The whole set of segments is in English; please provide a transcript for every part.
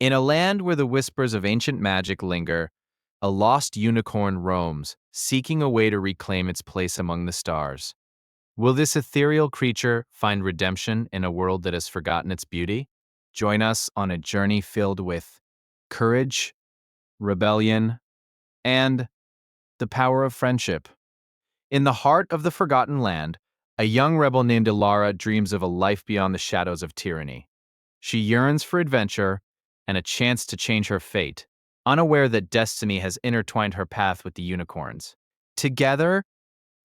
In a land where the whispers of ancient magic linger, a lost unicorn roams, seeking a way to reclaim its place among the stars. Will this ethereal creature find redemption in a world that has forgotten its beauty? Join us on a journey filled with courage, rebellion, and the power of friendship. In the heart of the forgotten land, a young rebel named Ilara dreams of a life beyond the shadows of tyranny. She yearns for adventure and a chance to change her fate, unaware that destiny has intertwined her path with the unicorns. Together,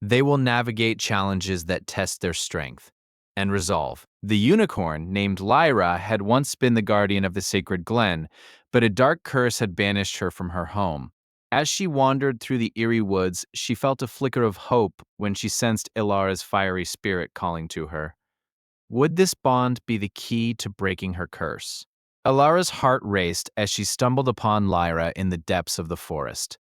they will navigate challenges that test their strength and resolve. The unicorn, named Lyra, had once been the guardian of the sacred glen, but a dark curse had banished her from her home. As she wandered through the eerie woods, she felt a flicker of hope when she sensed Ilara's fiery spirit calling to her. Would this bond be the key to breaking her curse? Ilara's heart raced as she stumbled upon Lyra in the depths of the forest.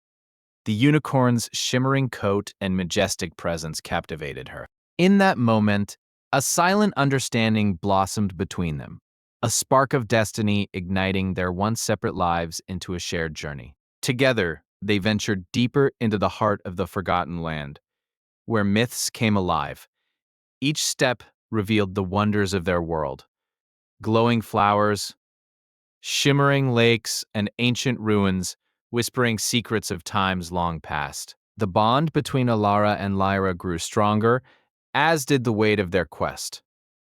The unicorn's shimmering coat and majestic presence captivated her. In that moment, a silent understanding blossomed between them, a spark of destiny igniting their once separate lives into a shared journey. Together, they ventured deeper into the heart of the forgotten land, where myths came alive. Each step revealed the wonders of their world: glowing flowers, shimmering lakes, and ancient ruins whispering secrets of times long past. The bond between Alara and Lyra grew stronger, as did the weight of their quest.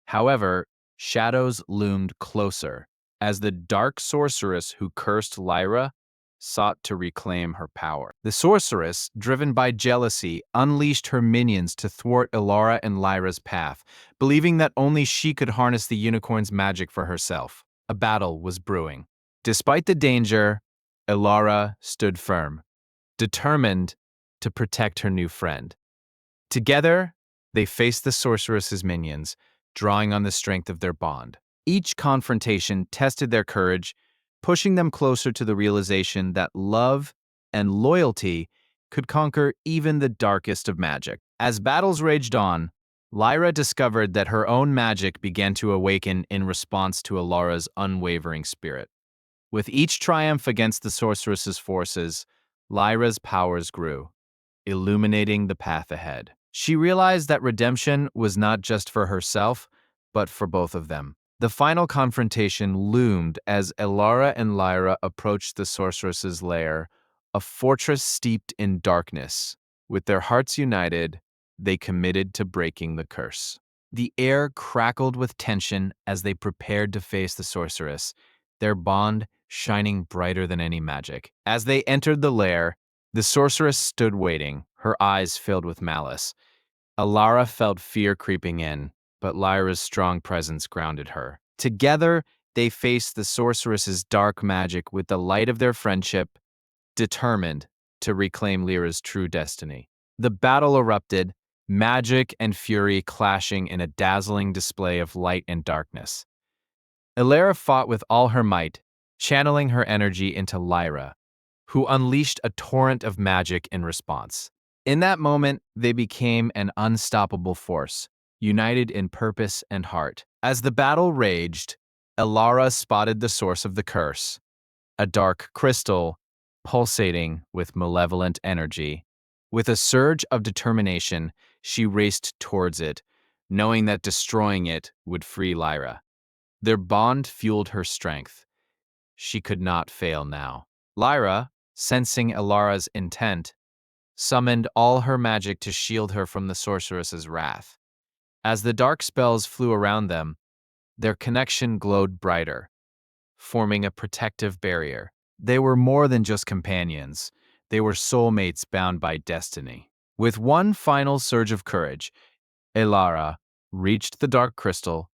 However, shadows loomed closer as the dark sorceress who cursed Lyra sought to reclaim her power. The sorceress, driven by jealousy, unleashed her minions to thwart Ilara and Lyra's path, believing that only she could harness the unicorn's magic for herself. A battle was brewing. Despite the danger, Ilara stood firm, determined to protect her new friend. Together, they faced the sorceress's minions, drawing on the strength of their bond. Each confrontation tested their courage, pushing them closer to the realization that love and loyalty could conquer even the darkest of magic. As battles raged on, Lyra discovered that her own magic began to awaken in response to Alara's unwavering spirit. With each triumph against the sorceress's forces, Lyra's powers grew, illuminating the path ahead. She realized that redemption was not just for herself, but for both of them. The final confrontation loomed as Ilara and Lyra approached the sorceress's lair, a fortress steeped in darkness. With their hearts united, they committed to breaking the curse. The air crackled with tension as they prepared to face the sorceress, their bond shining brighter than any magic. As they entered the lair, the sorceress stood waiting, her eyes filled with malice. Alara felt fear creeping in, but Lyra's strong presence grounded her. Together, they faced the sorceress's dark magic with the light of their friendship, determined to reclaim Lyra's true destiny. The battle erupted, magic and fury clashing in a dazzling display of light and darkness. Ilara fought with all her might, channeling her energy into Lyra, who unleashed a torrent of magic in response. In that moment, they became an unstoppable force, united in purpose and heart. As the battle raged, Ilara spotted the source of the curse, a dark crystal pulsating with malevolent energy. With a surge of determination, she raced towards it, knowing that destroying it would free Lyra. Their bond fueled her strength. She could not fail now. Lyra, sensing Ilara's intent, summoned all her magic to shield her from the sorceress's wrath. As the dark spells flew around them, their connection glowed brighter, forming a protective barrier. They were more than just companions. They were soulmates bound by destiny. With one final surge of courage, Ilara reached the dark crystal.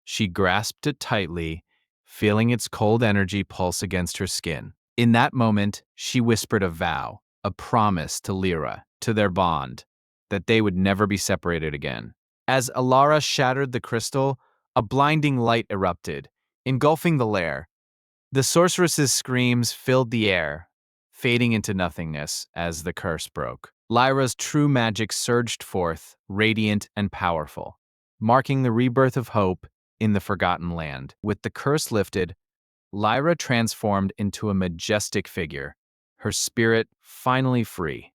She grasped it tightly, feeling its cold energy pulse against her skin. In that moment, she whispered a vow, a promise to Lyra, to their bond, that they would never be separated again. As Ilara shattered the crystal, a blinding light erupted, engulfing the lair. The sorceress's screams filled the air, fading into nothingness as the curse broke. Lyra's true magic surged forth, radiant and powerful, marking the rebirth of hope in the forgotten land. With the curse lifted, Lyra transformed into a majestic figure, her spirit finally free.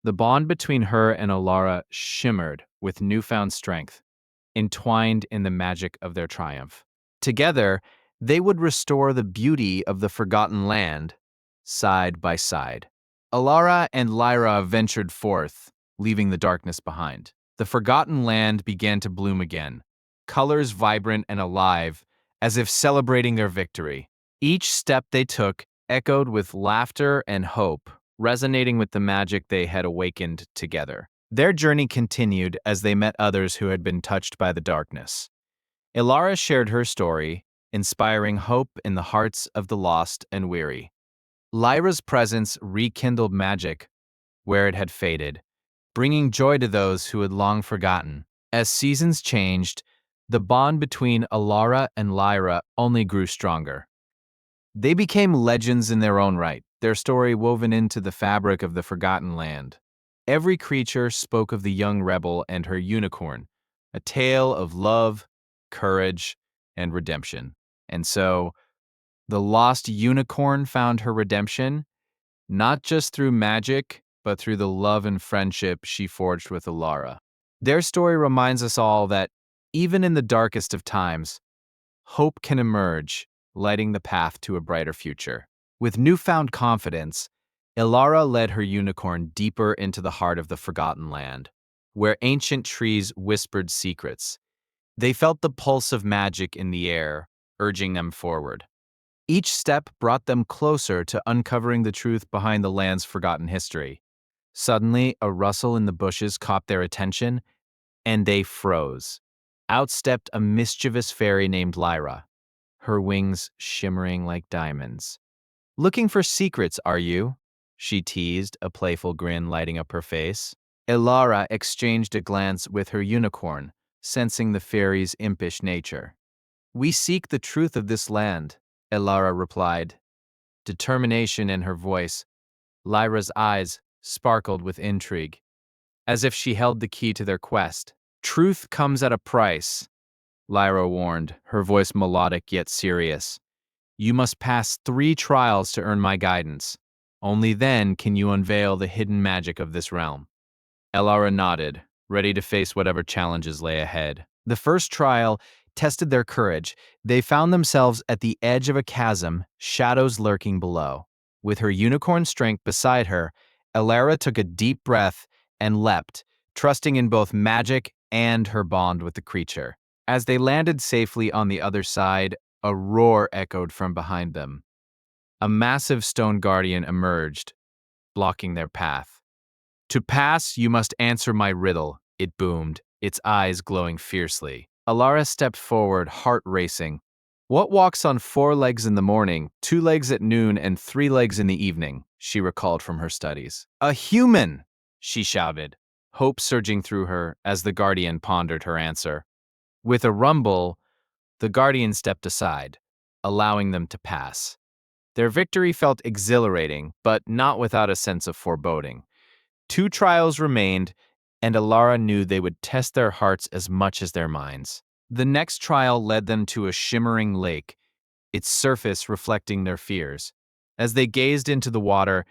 The bond between her and Alara shimmered with newfound strength, entwined in the magic of their triumph. Together, they would restore the beauty of the forgotten land, side by side. Alara and Lyra ventured forth, leaving the darkness behind. The forgotten land began to bloom again, colors vibrant and alive, as if celebrating their victory. Each step they took echoed with laughter and hope, resonating with the magic they had awakened together. Their journey continued as they met others who had been touched by the darkness. Ilara shared her story, inspiring hope in the hearts of the lost and weary. Lyra's presence rekindled magic where it had faded, bringing joy to those who had long forgotten. As seasons changed, the bond between Alara and Lyra only grew stronger. They became legends in their own right, their story woven into the fabric of the forgotten land. Every creature spoke of the young rebel and her unicorn, a tale of love, courage, and redemption. And so, the lost unicorn found her redemption, not just through magic, but through the love and friendship she forged with Alara. Their story reminds us all that, even in the darkest of times, hope can emerge, lighting the path to a brighter future. With newfound confidence, Ilara led her unicorn deeper into the heart of the forgotten land, where ancient trees whispered secrets. They felt the pulse of magic in the air, urging them forward. Each step brought them closer to uncovering the truth behind the land's forgotten history. Suddenly, a rustle in the bushes caught their attention, and they froze. Out stepped a mischievous fairy named Lyra, her wings shimmering like diamonds. "Looking for secrets, are you?" she teased, a playful grin lighting up her face. Ilara exchanged a glance with her unicorn, sensing the fairy's impish nature. "We seek the truth of this land," Ilara replied, determination in her voice. Lyra's eyes sparkled with intrigue, as if she held the key to their quest. "Truth comes at a price," Lyra warned, her voice melodic yet serious. "You must pass 3 trials to earn my guidance. Only then can you unveil the hidden magic of this realm." Elara nodded, ready to face whatever challenges lay ahead. The first trial tested their courage. They found themselves at the edge of a chasm, shadows lurking below. With her unicorn strength beside her, Elara took a deep breath and leapt, trusting in both magic and her bond with the creature. As they landed safely on the other side, a roar echoed from behind them. A massive stone guardian emerged, blocking their path. "To pass, you must answer my riddle," it boomed, its eyes glowing fiercely. Alara stepped forward, heart racing. "What walks on 4 legs in the morning, 2 legs at noon, and 3 legs in the evening?" she recalled from her studies. "A human!" she shouted, hope surging through her as the guardian pondered her answer. With a rumble, the guardian stepped aside, allowing them to pass. Their victory felt exhilarating, but not without a sense of foreboding. 2 trials remained, and Alara knew they would test their hearts as much as their minds. The next trial led them to a shimmering lake, its surface reflecting their fears. As they gazed into the water,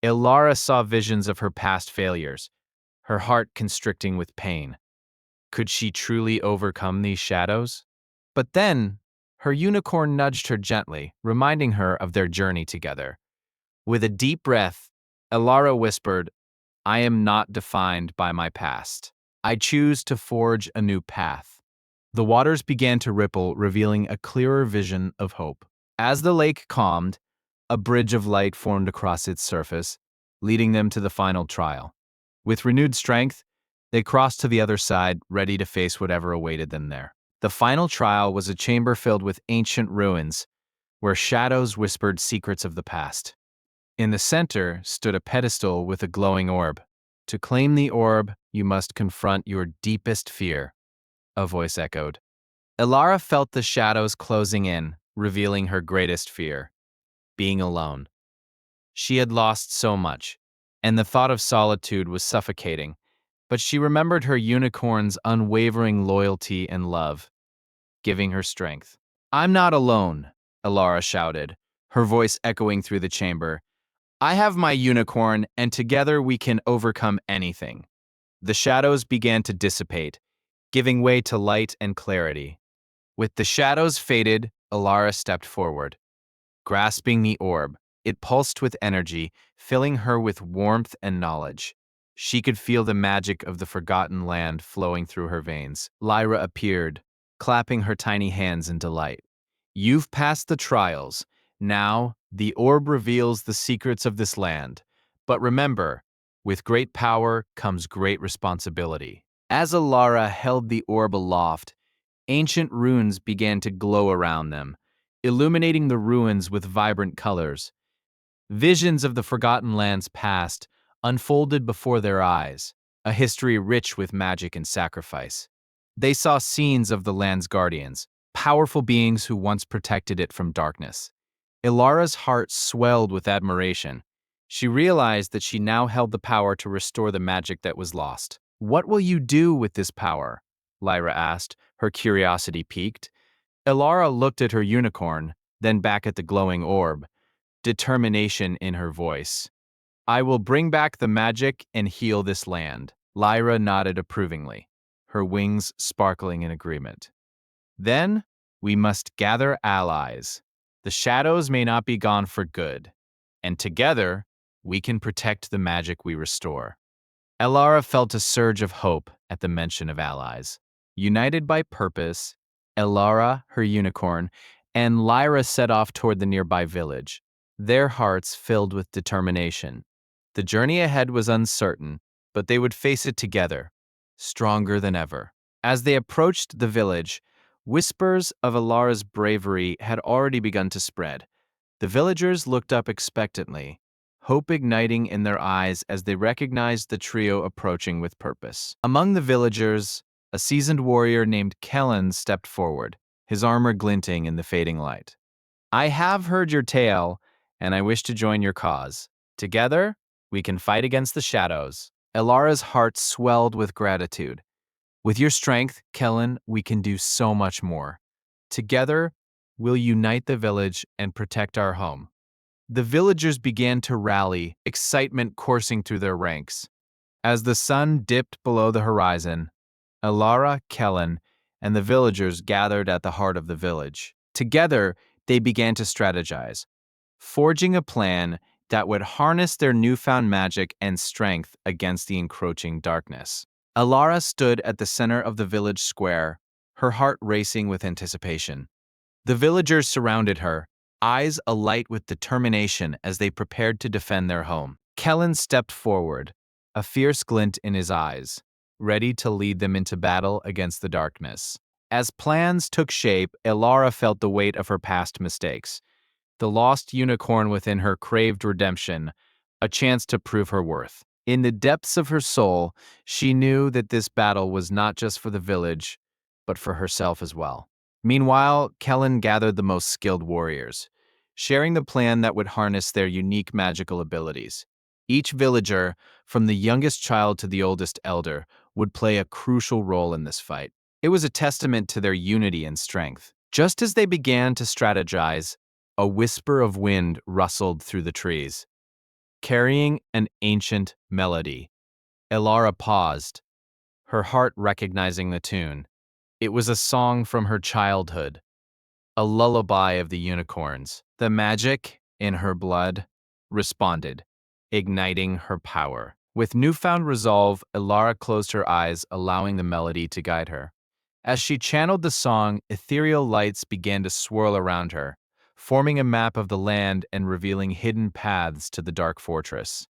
Alara saw visions of her past failures, her heart constricting with pain. Could she truly overcome these shadows? But then, her unicorn nudged her gently, reminding her of their journey together. With a deep breath, Alara whispered, "I am not defined by my past. I choose to forge a new path." The waters began to ripple, revealing a clearer vision of hope. As the lake calmed, a bridge of light formed across its surface, leading them to the final trial. With renewed strength, they crossed to the other side, ready to face whatever awaited them there. The final trial was a chamber filled with ancient ruins, where shadows whispered secrets of the past. In the center stood a pedestal with a glowing orb. "To claim the orb, you must confront your deepest fear," a voice echoed. Ilara felt the shadows closing in, revealing her greatest fear: being alone. She had lost so much, and the thought of solitude was suffocating, but she remembered her unicorn's unwavering loyalty and love, giving her strength. "I'm not alone," Elara shouted, her voice echoing through the chamber. I have my unicorn, and together we can overcome anything. The shadows began to dissipate, giving way to light and clarity. With the shadows faded, Elara stepped forward. Grasping the orb, it pulsed with energy, filling her with warmth and knowledge. She could feel the magic of the forgotten land flowing through her veins. Lyra appeared, clapping her tiny hands in delight. You've passed the trials. Now, the orb reveals the secrets of this land. But remember, with great power comes great responsibility. As Alara held the orb aloft, ancient runes began to glow around them, illuminating the ruins with vibrant colors. Visions of the forgotten lands past unfolded before their eyes, a history rich with magic and sacrifice. They saw scenes of the land's guardians, powerful beings who once protected it from darkness. Ilara's heart swelled with admiration. She realized that she now held the power to restore the magic that was lost. What will you do with this power? Lyra asked, her curiosity piqued. Ilara looked at her unicorn, then back at the glowing orb, determination in her voice. I will bring back the magic and heal this land. Lyra nodded approvingly, her wings sparkling in agreement. Then, we must gather allies. The shadows may not be gone for good, and together, we can protect the magic we restore. Elara felt a surge of hope at the mention of allies. United by purpose, Elara, her unicorn, and Lyra set off toward the nearby village, their hearts filled with determination. The journey ahead was uncertain, but they would face it together, stronger than ever. As they approached the village, whispers of Elara's bravery had already begun to spread. The villagers looked up expectantly, hope igniting in their eyes as they recognized the trio approaching with purpose. Among the villagers, a seasoned warrior named Kellen stepped forward, his armor glinting in the fading light. I have heard your tale, and I wish to join your cause. Together, we can fight against the shadows. Elara's heart swelled with gratitude. With your strength, Kellen, we can do so much more. Together, we'll unite the village and protect our home. The villagers began to rally, excitement coursing through their ranks. As the sun dipped below the horizon, Elara, Kellen, and the villagers gathered at the heart of the village. Together, they began to strategize, forging a plan that would harness their newfound magic and strength against the encroaching darkness. Elara stood at the center of the village square, her heart racing with anticipation. The villagers surrounded her, eyes alight with determination as they prepared to defend their home. Kellen stepped forward, a fierce glint in his eyes, ready to lead them into battle against the darkness. As plans took shape, Elara felt the weight of her past mistakes. The lost unicorn within her craved redemption, a chance to prove her worth. In the depths of her soul, she knew that this battle was not just for the village, but for herself as well. Meanwhile, Kellen gathered the most skilled warriors, sharing the plan that would harness their unique magical abilities. Each villager, from the youngest child to the oldest elder, would play a crucial role in this fight. It was a testament to their unity and strength. Just as they began to strategize, a whisper of wind rustled through the trees, carrying an ancient melody. Elara paused, her heart recognizing the tune. It was a song from her childhood, a lullaby of the unicorns. The magic in her blood responded, igniting her power. With newfound resolve, Elara closed her eyes, allowing the melody to guide her. As she channeled the song, ethereal lights began to swirl around her, forming a map of the land and revealing hidden paths to the dark fortress.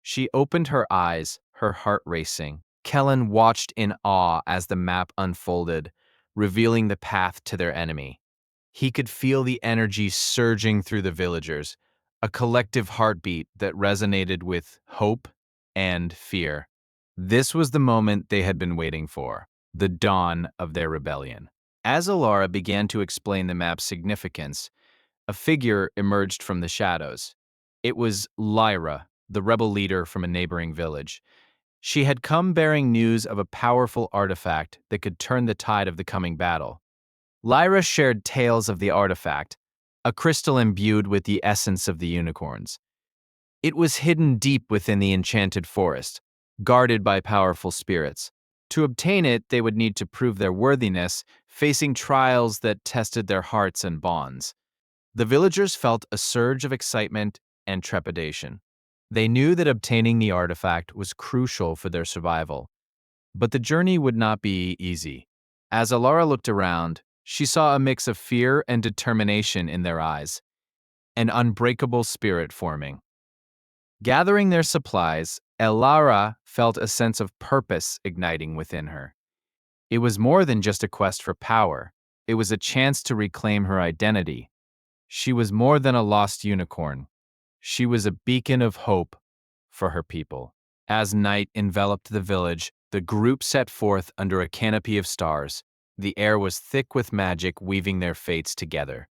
She opened her eyes, her heart racing. Kellen watched in awe as the map unfolded, revealing the path to their enemy. He could feel the energy surging through the villagers, a collective heartbeat that resonated with hope and fear. This was the moment they had been waiting for, the dawn of their rebellion. As Elara began to explain the map's significance, a figure emerged from the shadows. It was Lyra, the rebel leader from a neighboring village. She had come bearing news of a powerful artifact that could turn the tide of the coming battle. Lyra shared tales of the artifact, a crystal imbued with the essence of the unicorns. It was hidden deep within the enchanted forest, guarded by powerful spirits. To obtain it, they would need to prove their worthiness, facing trials that tested their hearts and bonds. The villagers felt a surge of excitement and trepidation. They knew that obtaining the artifact was crucial for their survival. But the journey would not be easy. As Alara looked around, she saw a mix of fear and determination in their eyes, an unbreakable spirit forming. Gathering their supplies, Elara felt a sense of purpose igniting within her. It was more than just a quest for power. It was a chance to reclaim her identity. She was more than a lost unicorn. She was a beacon of hope for her people. As night enveloped the village, the group set forth under a canopy of stars. The air was thick with magic weaving their fates together.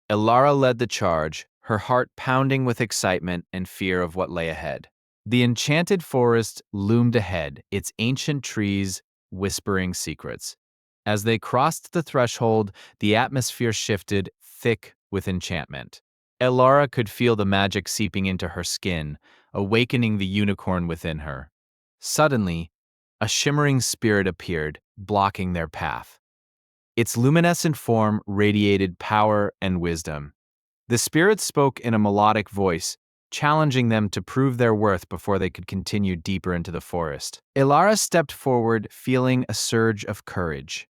Elara led the charge, her heart pounding with excitement and fear of what lay ahead. The enchanted forest loomed ahead, its ancient trees whispering secrets. As they crossed the threshold, the atmosphere shifted, thick with enchantment. Elara could feel the magic seeping into her skin, awakening the unicorn within her. Suddenly, a shimmering spirit appeared, blocking their path. Its luminescent form radiated power and wisdom. The spirit spoke in a melodic voice, challenging them to prove their worth before they could continue deeper into the forest. Elara stepped forward, feeling a surge of courage.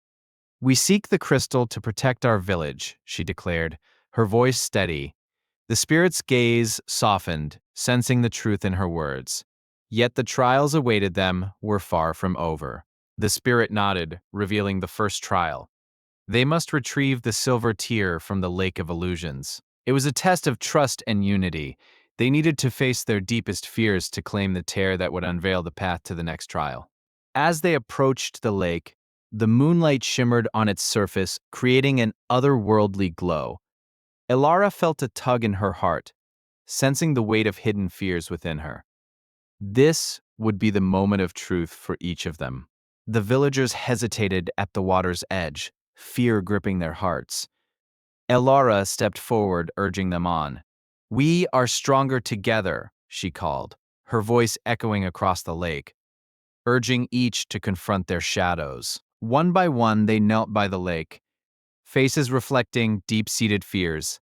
"We seek the crystal to protect our village," she declared, her voice steady. The spirit's gaze softened, sensing the truth in her words. Yet the trials awaited them were far from over. The spirit nodded, revealing the first trial. They must retrieve the silver tear from the Lake of Illusions. It was a test of trust and unity. They needed to face their deepest fears to claim the tear that would unveil the path to the next trial. As they approached the lake, the moonlight shimmered on its surface, creating an otherworldly glow. Elara felt a tug in her heart, sensing the weight of hidden fears within her. This would be the moment of truth for each of them. The villagers hesitated at the water's edge, fear gripping their hearts. Elara stepped forward, urging them on. "We are stronger together," she called, her voice echoing across the lake, urging each to confront their shadows. One by one, they knelt by the lake, faces reflecting deep-seated fears,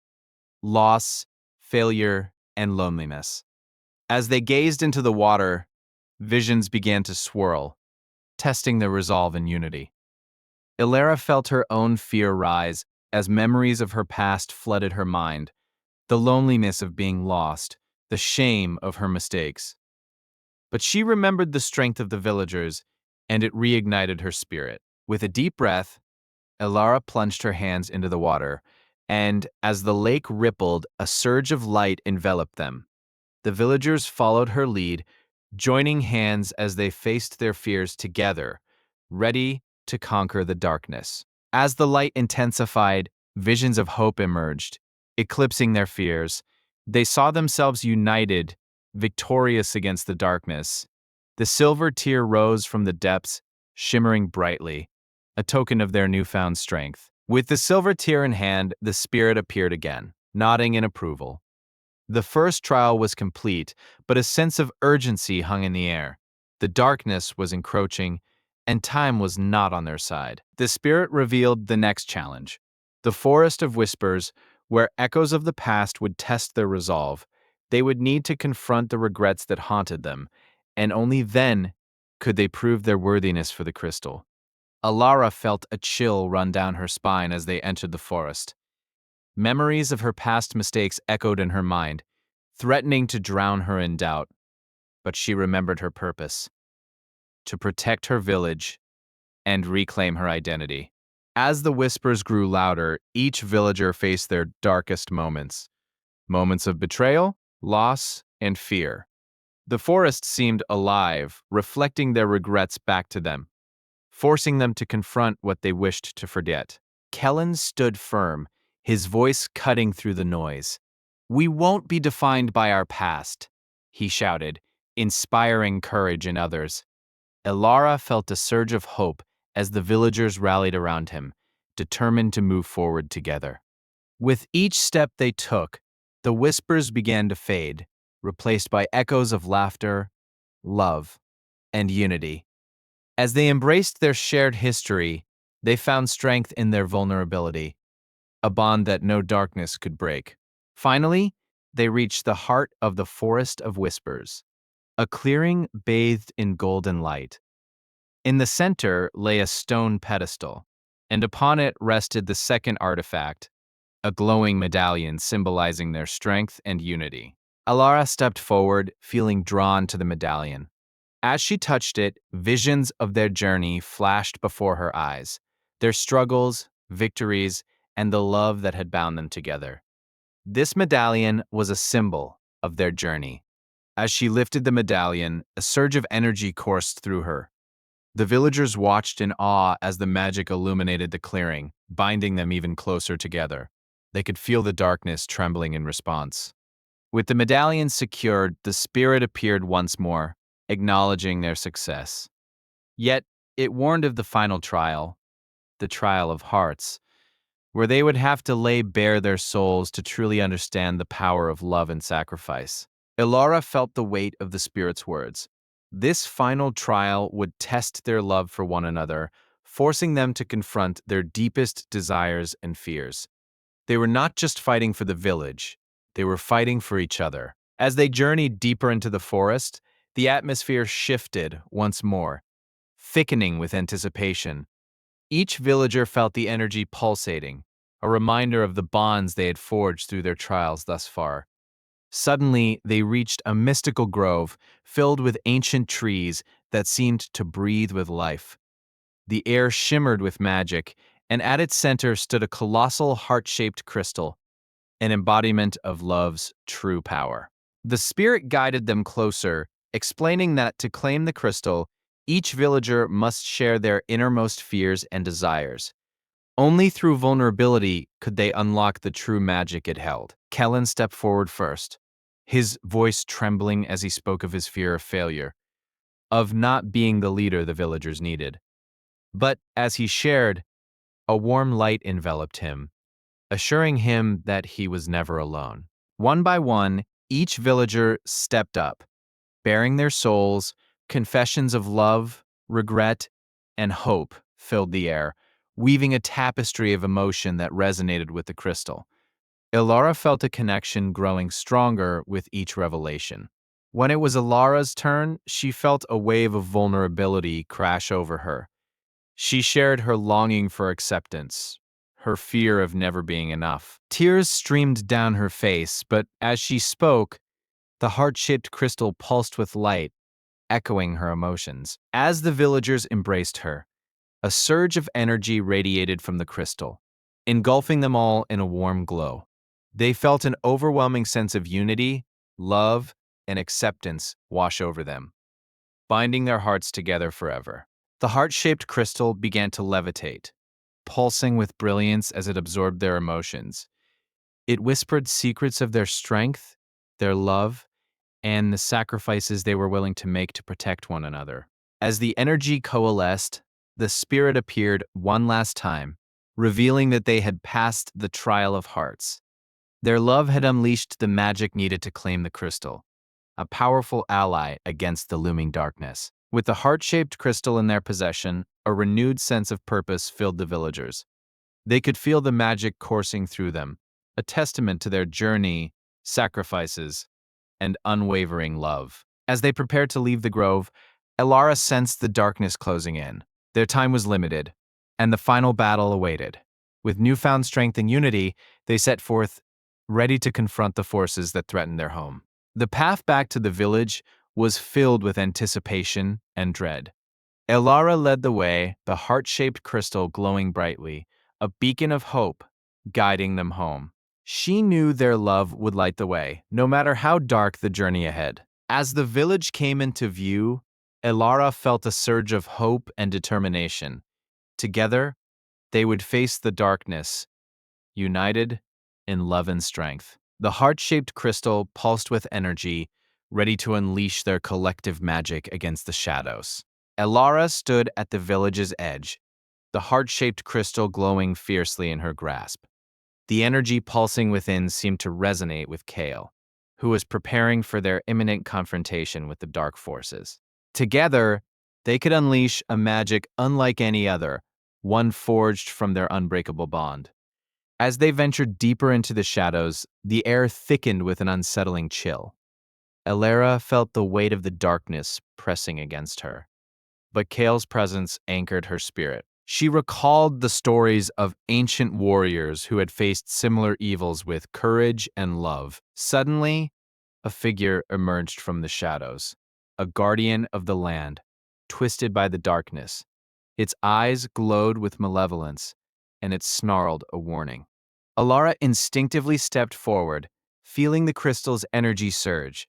loss, failure, and loneliness. As they gazed into the water, visions began to swirl, testing their resolve and unity. Elara felt her own fear rise as memories of her past flooded her mind, the loneliness of being lost, the shame of her mistakes. But she remembered the strength of the villagers, and it reignited her spirit. With a deep breath, Elara plunged her hands into the water, and as the lake rippled, a surge of light enveloped them. The villagers followed her lead, joining hands as they faced their fears together, ready to conquer the darkness. As the light intensified, visions of hope emerged, eclipsing their fears. They saw themselves united, victorious against the darkness. The silver tear rose from the depths, shimmering brightly, a token of their newfound strength. With the silver tear in hand, the spirit appeared again, nodding in approval. The first trial was complete, but a sense of urgency hung in the air. The darkness was encroaching, and time was not on their side. The spirit revealed the next challenge, the Forest of Whispers, where echoes of the past would test their resolve. They would need to confront the regrets that haunted them, and only then could they prove their worthiness for the crystal. Alara felt a chill run down her spine as they entered the forest. Memories of her past mistakes echoed in her mind, threatening to drown her in doubt. But she remembered her purpose: to protect her village and reclaim her identity. As the whispers grew louder, each villager faced their darkest moments. Moments of betrayal, loss, and fear. The forest seemed alive, reflecting their regrets back to them, forcing them to confront what they wished to forget. Kellen stood firm, his voice cutting through the noise. "We won't be defined by our past," he shouted, inspiring courage in others. Elara felt a surge of hope as the villagers rallied around him, determined to move forward together. With each step they took, the whispers began to fade, replaced by echoes of laughter, love, and unity. As they embraced their shared history, they found strength in their vulnerability, a bond that no darkness could break. Finally, they reached the heart of the Forest of Whispers, a clearing bathed in golden light. In the center lay a stone pedestal, and upon it rested the second artifact, a glowing medallion symbolizing their strength and unity. Alara stepped forward, feeling drawn to the medallion. As she touched it, visions of their journey flashed before her eyes, their struggles, victories, and the love that had bound them together. This medallion was a symbol of their journey. As she lifted the medallion, a surge of energy coursed through her. The villagers watched in awe as the magic illuminated the clearing, binding them even closer together. They could feel the darkness trembling in response. With the medallion secured, the spirit appeared once more, acknowledging their success. Yet, it warned of the final trial, the trial of hearts, where they would have to lay bare their souls to truly understand the power of love and sacrifice. Ilara felt the weight of the spirit's words. This final trial would test their love for one another, forcing them to confront their deepest desires and fears. They were not just fighting for the village, they were fighting for each other. As they journeyed deeper into the forest, the atmosphere shifted once more, thickening with anticipation. Each villager felt the energy pulsating, a reminder of the bonds they had forged through their trials thus far. Suddenly, they reached a mystical grove filled with ancient trees that seemed to breathe with life. The air shimmered with magic, and at its center stood a colossal heart-shaped crystal, an embodiment of love's true power. The spirit guided them closer, explaining that to claim the crystal, each villager must share their innermost fears and desires. Only through vulnerability could they unlock the true magic it held. Kellen stepped forward first, his voice trembling as he spoke of his fear of failure, of not being the leader the villagers needed. But as he shared, a warm light enveloped him, assuring him that he was never alone. One by one, each villager stepped up, bearing their souls. Confessions of love, regret, and hope filled the air, weaving a tapestry of emotion that resonated with the crystal. Ilara felt a connection growing stronger with each revelation. When it was Ilara's turn, she felt a wave of vulnerability crash over her. She shared her longing for acceptance, her fear of never being enough. Tears streamed down her face, but as she spoke, the heart-shaped crystal pulsed with light, echoing her emotions. As the villagers embraced her, a surge of energy radiated from the crystal, engulfing them all in a warm glow. They felt an overwhelming sense of unity, love, and acceptance wash over them, binding their hearts together forever. The heart-shaped crystal began to levitate, pulsing with brilliance as it absorbed their emotions. It whispered secrets of their strength, their love, and the sacrifices they were willing to make to protect one another. As the energy coalesced, the spirit appeared one last time, revealing that they had passed the trial of hearts. Their love had unleashed the magic needed to claim the crystal, a powerful ally against the looming darkness. With the heart-shaped crystal in their possession, a renewed sense of purpose filled the villagers. They could feel the magic coursing through them, a testament to their journey, sacrifices, and unwavering love. As they prepared to leave the grove, Elara sensed the darkness closing in. Their time was limited, and the final battle awaited. With newfound strength and unity, they set forth, ready to confront the forces that threatened their home. The path back to the village was filled with anticipation and dread. Elara led the way, the heart-shaped crystal glowing brightly, a beacon of hope, guiding them home. She knew their love would light the way, no matter how dark the journey ahead. As the village came into view, Elara felt a surge of hope and determination. Together, they would face the darkness, united in love and strength. The heart-shaped crystal pulsed with energy, ready to unleash their collective magic against the shadows. Elara stood at the village's edge, the heart-shaped crystal glowing fiercely in her grasp. The energy pulsing within seemed to resonate with Kale, who was preparing for their imminent confrontation with the dark forces. Together, they could unleash a magic unlike any other, one forged from their unbreakable bond. As they ventured deeper into the shadows, the air thickened with an unsettling chill. Elara felt the weight of the darkness pressing against her, but Kale's presence anchored her spirit. She recalled the stories of ancient warriors who had faced similar evils with courage and love. Suddenly, a figure emerged from the shadows, a guardian of the land, twisted by the darkness. Its eyes glowed with malevolence, and it snarled a warning. Elara instinctively stepped forward, feeling the crystal's energy surge,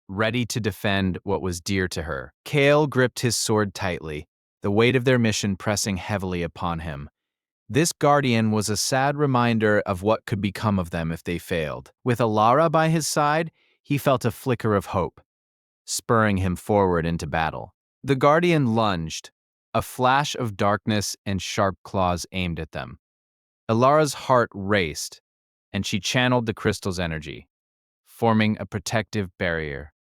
ready to defend what was dear to her. Kale gripped his sword tightly, the weight of their mission pressing heavily upon him. This guardian was a sad reminder of what could become of them if they failed. With Elara by his side, he felt a flicker of hope, spurring him forward into battle. The guardian lunged, a flash of darkness and sharp claws aimed at them. Elara's heart raced, and she channeled the crystal's energy, forming a protective barrier.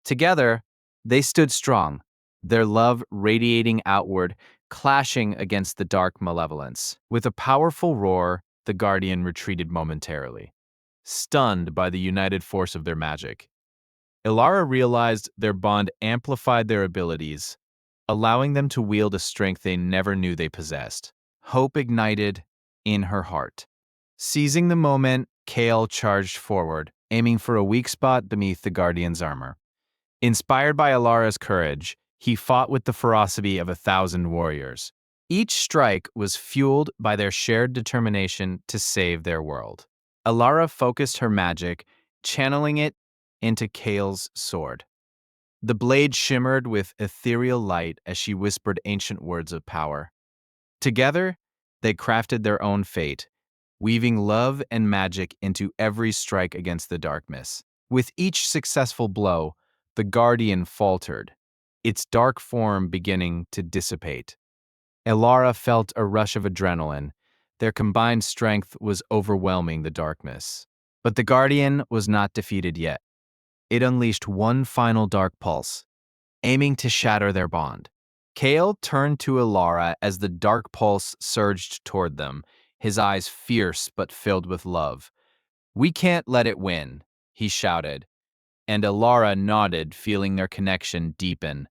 Together, they stood strong, their love radiating outward, clashing against the dark malevolence. With a powerful roar, the Guardian retreated momentarily, stunned by the united force of their magic. Elara realized their bond amplified their abilities, allowing them to wield a strength they never knew they possessed. Hope ignited in her heart. Seizing the moment, Kale charged forward, aiming for a weak spot beneath the Guardian's armor. Inspired by Elara's courage, he fought with the ferocity of 1,000 warriors. Each strike was fueled by their shared determination to save their world. Elara focused her magic, channeling it into Kale's sword. The blade shimmered with ethereal light as she whispered ancient words of power. Together, they crafted their own fate, weaving love and magic into every strike against the darkness. With each successful blow, the Guardian faltered, its dark form beginning to dissipate. Elara felt a rush of adrenaline. Their combined strength was overwhelming the darkness. But the Guardian was not defeated yet. It unleashed one final dark pulse, aiming to shatter their bond. Kale turned to Elara as the dark pulse surged toward them, his eyes fierce but filled with love. "We can't let it win," he shouted, and Elara nodded, feeling their connection deepen.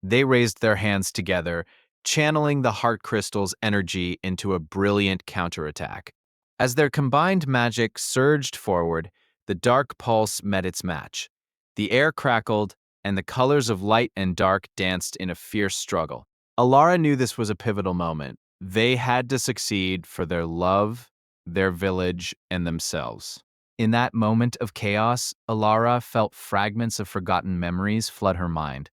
They raised their hands together, channeling the heart crystal's energy into a brilliant counterattack. As their combined magic surged forward, the dark pulse met its match. The air crackled, and the colors of light and dark danced in a fierce struggle. Elara knew this was a pivotal moment. They had to succeed for their love, their village, and themselves. In that moment of chaos, Elara felt fragments of forgotten memories flood her mind.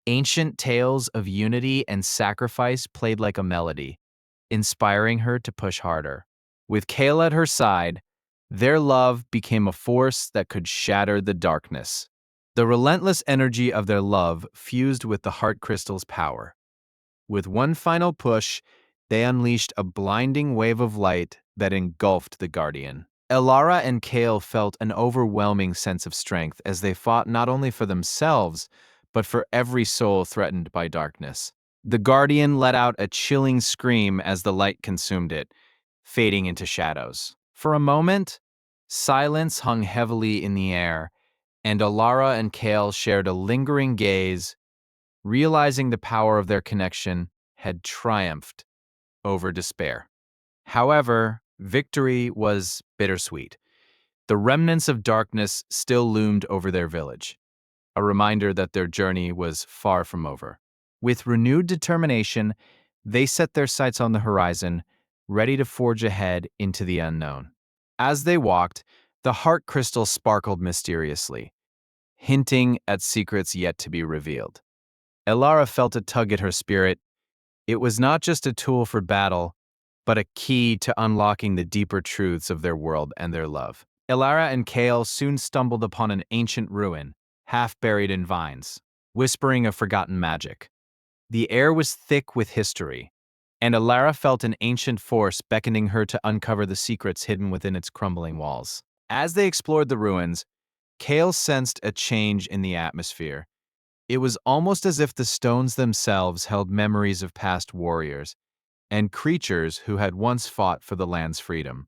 Ancient tales of unity and sacrifice played like a melody, inspiring her to push harder. With Kale at her side, their love became a force that could shatter the darkness. The relentless energy of their love fused with the heart crystal's power. With one final push, they unleashed a blinding wave of light that engulfed the Guardian. Elara and Kale felt an overwhelming sense of strength as they fought not only for themselves, but for every soul threatened by darkness. The Guardian let out a chilling scream as the light consumed it, fading into shadows. For a moment, silence hung heavily in the air, and Elara and Kale shared a lingering gaze, realizing the power of their connection had triumphed over despair. However, victory was bittersweet. The remnants of darkness still loomed over their village, a reminder that their journey was far from over. With renewed determination, they set their sights on the horizon, ready to forge ahead into the unknown. As they walked, the heart crystal sparkled mysteriously, hinting at secrets yet to be revealed. Elara felt a tug at her spirit. It was not just a tool for battle, but a key to unlocking the deeper truths of their world and their love. Elara and Kale soon stumbled upon an ancient ruin, half buried in vines, whispering of forgotten magic. The air was thick with history, and Alara felt an ancient force beckoning her to uncover the secrets hidden within its crumbling walls. As they explored the ruins, Kale sensed a change in the atmosphere. It was almost as if the stones themselves held memories of past warriors and creatures who had once fought for the land's freedom.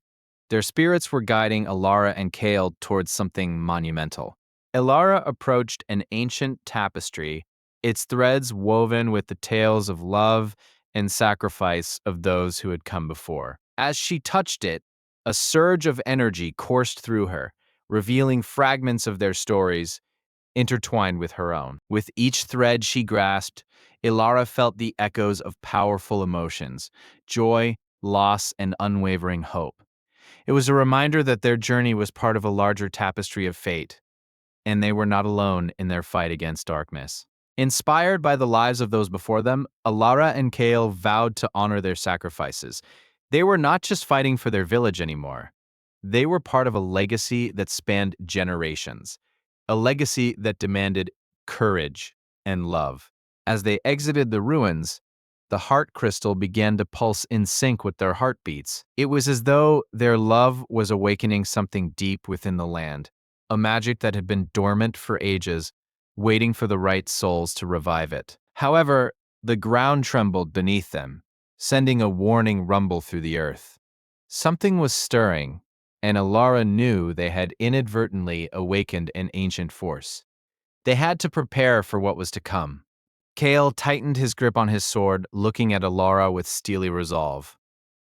Their spirits were guiding Alara and Kale towards something monumental. Alara approached an ancient tapestry, its threads woven with the tales of love and sacrifice of those who had come before. As she touched it, a surge of energy coursed through her, revealing fragments of their stories intertwined with her own. With each thread she grasped, Ilara felt the echoes of powerful emotions: joy, loss, and unwavering hope. It was a reminder that their journey was part of a larger tapestry of fate, and they were not alone in their fight against darkness. Inspired by the lives of those before them, Alara and Kale vowed to honor their sacrifices. They were not just fighting for their village anymore. They were part of a legacy that spanned generations, a legacy that demanded courage and love. As they exited the ruins, the heart crystal began to pulse in sync with their heartbeats. It was as though their love was awakening something deep within the land, a magic that had been dormant for ages, waiting for the right souls to revive it. However, the ground trembled beneath them, sending a warning rumble through the earth. Something was stirring, and Alara knew they had inadvertently awakened an ancient force. They had to prepare for what was to come. Kale tightened his grip on his sword, looking at Alara with steely resolve.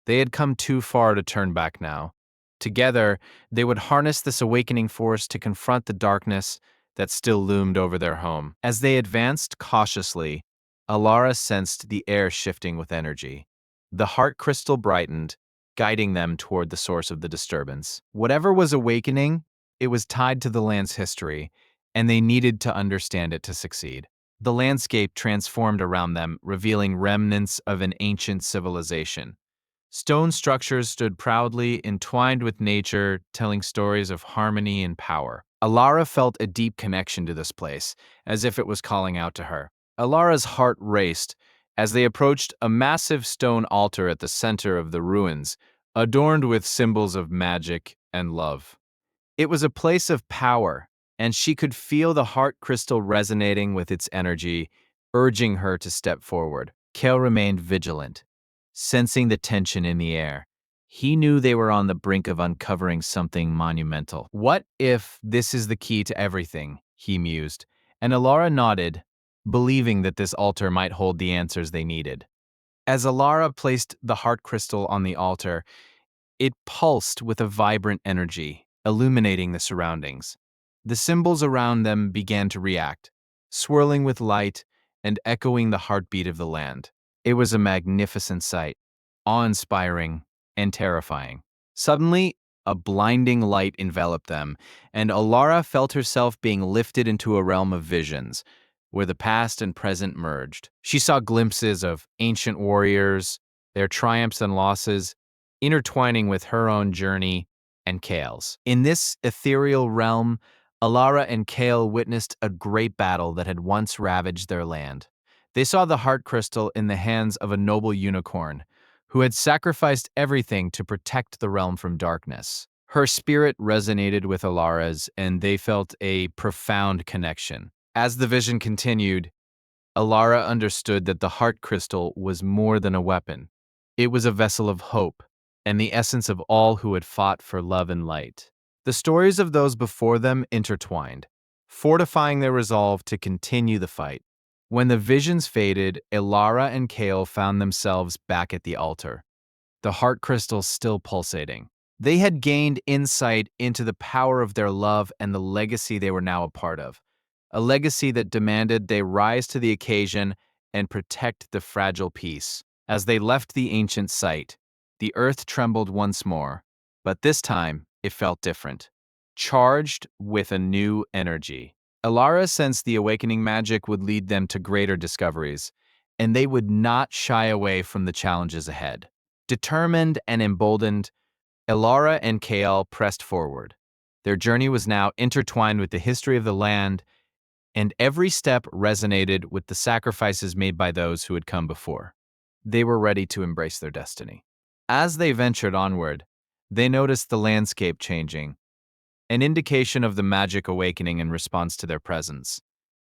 They had come too far to turn back now. Together, they would harness this awakening force to confront the darkness that still loomed over their home. As they advanced cautiously, Alara sensed the air shifting with energy. The heart crystal brightened, guiding them toward the source of the disturbance. Whatever was awakening, it was tied to the land's history, and they needed to understand it to succeed. The landscape transformed around them, revealing remnants of an ancient civilization. Stone structures stood proudly, entwined with nature, telling stories of harmony and power. Alara felt a deep connection to this place, as if it was calling out to her. Alara's heart raced as they approached a massive stone altar at the center of the ruins, adorned with symbols of magic and love. It was a place of power, and she could feel the heart crystal resonating with its energy, urging her to step forward. Kale remained vigilant, sensing the tension in the air. He knew they were on the brink of uncovering something monumental. What if this is the key to everything? He mused, and Alara nodded, believing that this altar might hold the answers they needed. As Alara placed the heart crystal on the altar, it pulsed with a vibrant energy, illuminating the surroundings. The symbols around them began to react, swirling with light and echoing the heartbeat of the land. It was a magnificent sight, awe-inspiring and terrifying. Suddenly, a blinding light enveloped them, and Alara felt herself being lifted into a realm of visions, where the past and present merged. She saw glimpses of ancient warriors, their triumphs and losses, intertwining with her own journey and Kale's. In this ethereal realm, Alara and Kale witnessed a great battle that had once ravaged their land. They saw the heart crystal in the hands of a noble unicorn, who had sacrificed everything to protect the realm from darkness. Her spirit resonated with Alara's, and they felt a profound connection. As the vision continued, Alara understood that the heart crystal was more than a weapon. It was a vessel of hope, and the essence of all who had fought for love and light. The stories of those before them intertwined, fortifying their resolve to continue the fight. When the visions faded, Alara and Kale found themselves back at the altar, the heart crystal still pulsating. They had gained insight into the power of their love and the legacy they were now a part of, a legacy that demanded they rise to the occasion and protect the fragile peace. As they left the ancient site, the earth trembled once more, but this time it felt different, charged with a new energy. Alara sensed the awakening magic would lead them to greater discoveries, and they would not shy away from the challenges ahead. Determined and emboldened, Alara and Kale pressed forward. Their journey was now intertwined with the history of the land, and every step resonated with the sacrifices made by those who had come before. they were ready to embrace their destiny. As they ventured onward, they noticed the landscape changing, an indication of the magic awakening in response to their presence.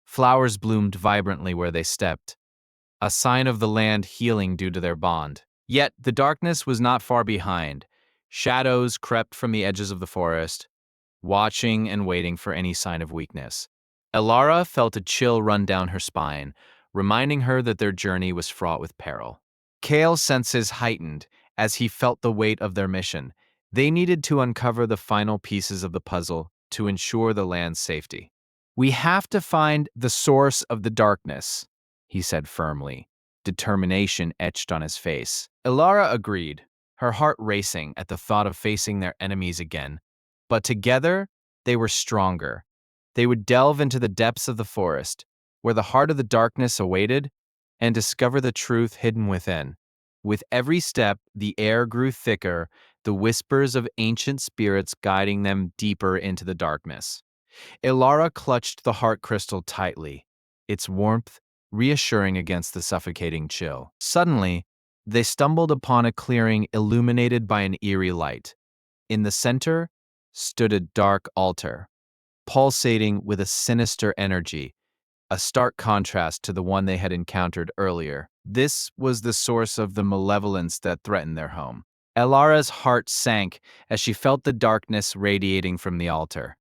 Flowers bloomed vibrantly where they stepped, a sign of the land healing due to their bond. Yet the darkness was not far behind. Shadows crept from the edges of the forest, watching and waiting for any sign of weakness. Elara felt a chill run down her spine, reminding her that their journey was fraught with peril. Kale's senses heightened as he felt the weight of their mission. They needed to uncover the final pieces of the puzzle to ensure the land's safety. "We have to find the source of the darkness," he said firmly, determination etched on his face. Elara agreed, her heart racing at the thought of facing their enemies again. But together, they were stronger. They would delve into the depths of the forest, where the heart of the darkness awaited, and discover the truth hidden within. With every step, the air grew thicker, the whispers of ancient spirits guiding them deeper into the darkness. Elara clutched the heart crystal tightly, its warmth reassuring against the suffocating chill. Suddenly, they stumbled upon a clearing illuminated by an eerie light. In the center stood a dark altar, pulsating with a sinister energy, a stark contrast to the one they had encountered earlier. This was the source of the malevolence that threatened their home. Elara's heart sank as she felt the darkness radiating from the altar.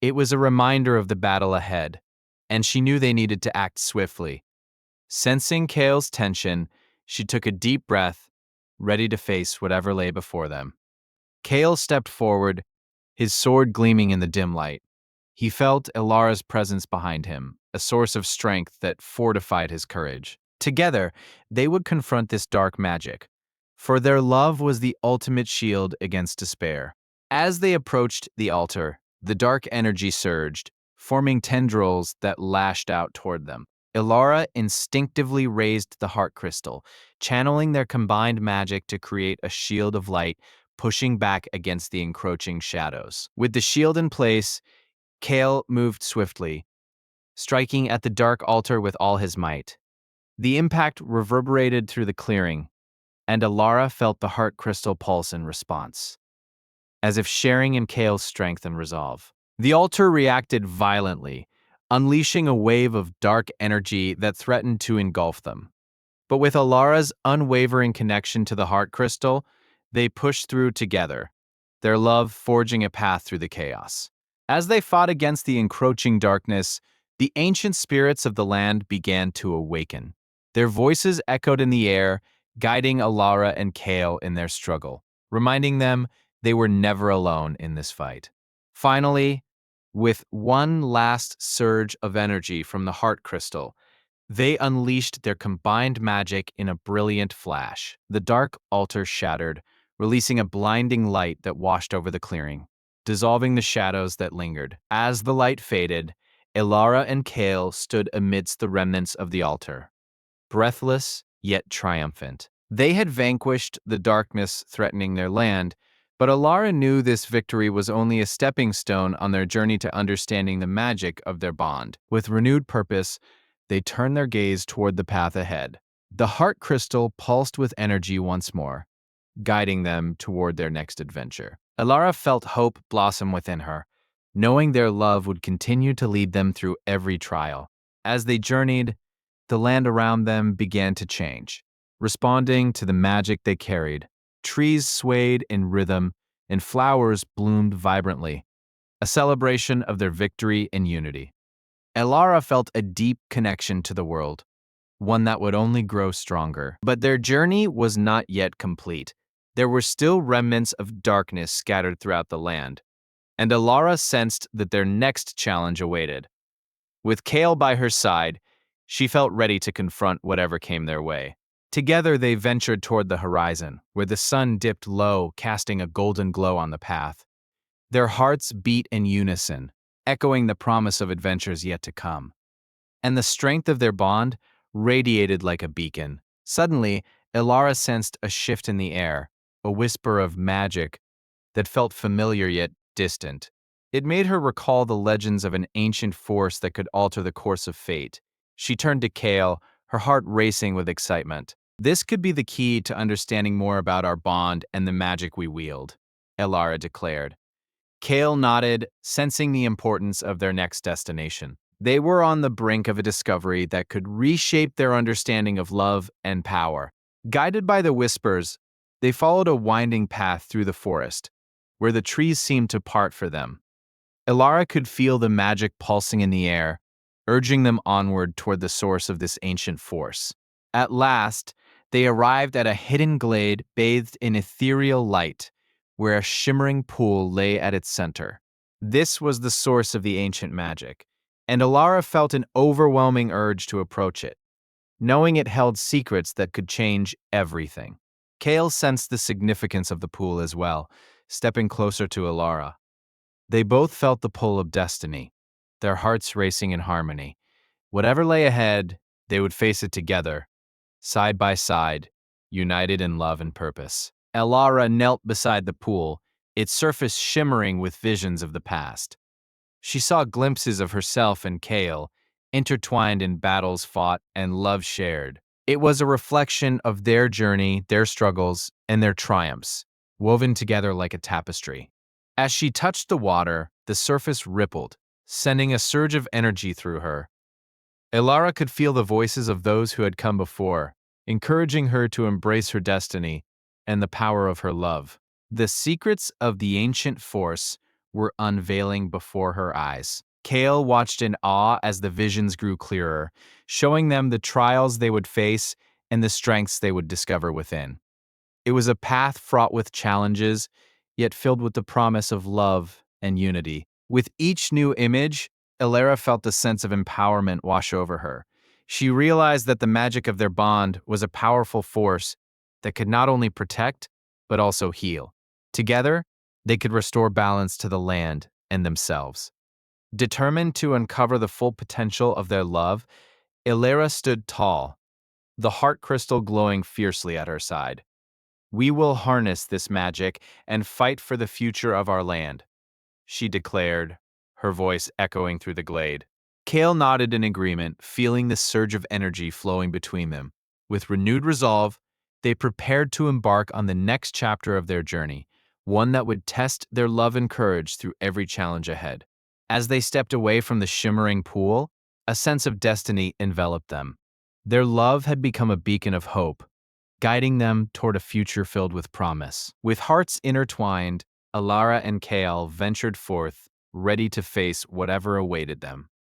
It was a reminder of the battle ahead, and she knew they needed to act swiftly. Sensing Kale's tension, she took a deep breath, ready to face whatever lay before them. Kale stepped forward, his sword gleaming in the dim light. He felt Elara's presence behind him, a source of strength that fortified his courage. Together, they would confront this dark magic, for their love was the ultimate shield against despair. As they approached the altar, the dark energy surged, forming tendrils that lashed out toward them. Elara instinctively raised the heart crystal, channeling their combined magic to create a shield of light, pushing back against the encroaching shadows. With the shield in place, Kale moved swiftly, striking at the dark altar with all his might. The impact reverberated through the clearing, and Elara felt the heart crystal pulse in response, as if sharing in Kale's strength and resolve. The altar reacted violently, unleashing a wave of dark energy that threatened to engulf them. But with Alara's unwavering connection to the heart crystal, they pushed through together, their love forging a path through the chaos. As they fought against the encroaching darkness, the ancient spirits of the land began to awaken. Their voices echoed in the air, guiding Alara and Kale in their struggle, reminding them they were never alone in this fight. Finally, with one last surge of energy from the heart crystal, they unleashed their combined magic in a brilliant flash. The dark altar shattered, releasing a blinding light that washed over the clearing, dissolving the shadows that lingered. As the light faded, Elara and Kale stood amidst the remnants of the altar, breathless yet triumphant. They had vanquished the darkness threatening their land, but Elara knew this victory was only a stepping stone on their journey to understanding the magic of their bond. With renewed purpose, they turned their gaze toward the path ahead. The heart crystal pulsed with energy once more, guiding them toward their next adventure. Elara felt hope blossom within her, knowing their love would continue to lead them through every trial. As they journeyed, the land around them began to change, responding to the magic they carried. Trees swayed in rhythm, and flowers bloomed vibrantly, a celebration of their victory and unity. Elara felt a deep connection to the world, one that would only grow stronger. But their journey was not yet complete. There were still remnants of darkness scattered throughout the land, and Elara sensed that their next challenge awaited. With Kale by her side, she felt ready to confront whatever came their way. Together they ventured toward the horizon, where the sun dipped low, casting a golden glow on the path. Their hearts beat in unison, echoing the promise of adventures yet to come. And the strength of their bond radiated like a beacon. Suddenly, Elara sensed a shift in the air, a whisper of magic that felt familiar yet distant. It made her recall the legends of an ancient force that could alter the course of fate. She turned to Kale, her heart racing with excitement. This could be the key to understanding more about our bond and the magic we wield, Elara declared. Kale nodded, sensing the importance of their next destination. They were on the brink of a discovery that could reshape their understanding of love and power. Guided by the whispers, they followed a winding path through the forest, where the trees seemed to part for them. Elara could feel the magic pulsing in the air, urging them onward toward the source of this ancient force. At last, they arrived at a hidden glade bathed in ethereal light, where a shimmering pool lay at its center. This was the source of the ancient magic, and Elara felt an overwhelming urge to approach it, knowing it held secrets that could change everything. Kale sensed the significance of the pool as well, stepping closer to Elara. They both felt the pull of destiny, their hearts racing in harmony. Whatever lay ahead, they would face it together, side by side, united in love and purpose. Elara knelt beside the pool, its surface shimmering with visions of the past. She saw glimpses of herself and Kale, intertwined in battles fought and love shared. It was a reflection of their journey, their struggles, and their triumphs, woven together like a tapestry. As she touched the water, the surface rippled, sending a surge of energy through her. Elara could feel the voices of those who had come before, encouraging her to embrace her destiny and the power of her love. The secrets of the ancient force were unveiling before her eyes. Kale watched in awe as the visions grew clearer, showing them the trials they would face and the strengths they would discover within. It was a path fraught with challenges, yet filled with the promise of love and unity. With each new image, Elara felt a sense of empowerment wash over her. She realized that the magic of their bond was a powerful force that could not only protect, but also heal. Together, they could restore balance to the land and themselves. Determined to uncover the full potential of their love, Elara stood tall, the heart crystal glowing fiercely at her side. "We will harness this magic and fight for the future of our land," she declared, her voice echoing through the glade. Kale nodded in agreement, feeling the surge of energy flowing between them. With renewed resolve, they prepared to embark on the next chapter of their journey, one that would test their love and courage through every challenge ahead. As they stepped away from the shimmering pool, a sense of destiny enveloped them. Their love had become a beacon of hope, guiding them toward a future filled with promise. With hearts intertwined, Elara and Kale ventured forth, ready to face whatever awaited them.